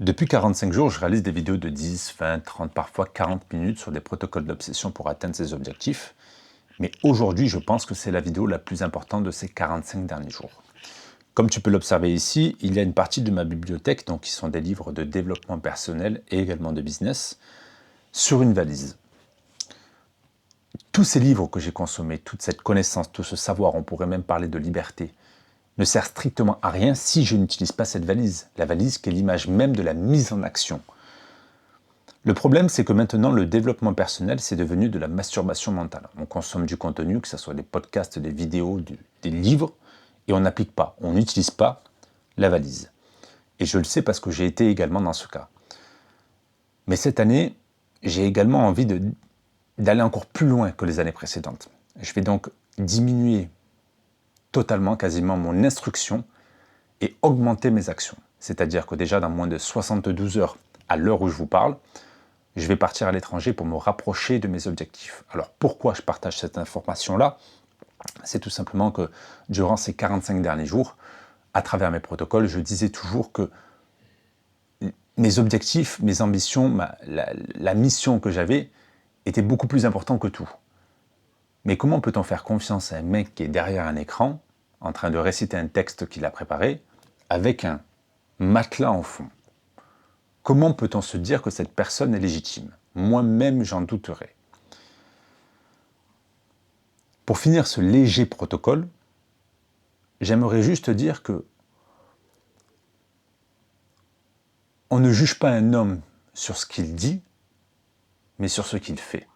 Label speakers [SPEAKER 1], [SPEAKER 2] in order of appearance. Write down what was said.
[SPEAKER 1] Depuis 45 jours, je réalise des vidéos de 10, 20, 30, parfois 40 minutes sur des protocoles d'obsession pour atteindre ses objectifs. Mais aujourd'hui, je pense que c'est la vidéo la plus importante de ces 45 derniers jours. Comme tu peux l'observer ici, il y a une partie de ma bibliothèque, donc qui sont des livres de développement personnel et également de business, sur une valise. Tous ces livres que j'ai consommés, toute cette connaissance, tout ce savoir, on pourrait même parler de liberté, ne sert strictement à rien si je n'utilise pas cette valise. La valise qui est l'image même de la mise en action. Le problème, c'est que maintenant, le développement personnel, c'est devenu de la masturbation mentale. On consomme du contenu, que ce soit des podcasts, des vidéos, des livres, et on n'applique pas, on n'utilise pas la valise. Et je le sais parce que j'ai été également dans ce cas. Mais cette année, j'ai également envie d'aller encore plus loin que les années précédentes. Je vais donc diminuer totalement, quasiment, mon instruction et augmenter mes actions. C'est-à-dire que déjà, dans moins de 72 heures, à l'heure où je vous parle, je vais partir à l'étranger pour me rapprocher de mes objectifs. Alors pourquoi je partage cette information-là? C'est tout simplement que durant ces 45 derniers jours, à travers mes protocoles, je disais toujours que mes objectifs, mes ambitions, la mission que j'avais était beaucoup plus importante que tout. Mais comment peut-on faire confiance à un mec qui est derrière un écran, en train de réciter un texte qu'il a préparé, avec un matelas en fond? Comment peut-on se dire que cette personne est légitime? Moi-même, j'en douterais. Pour finir ce léger protocole, j'aimerais juste dire que on ne juge pas un homme sur ce qu'il dit, mais sur ce qu'il fait.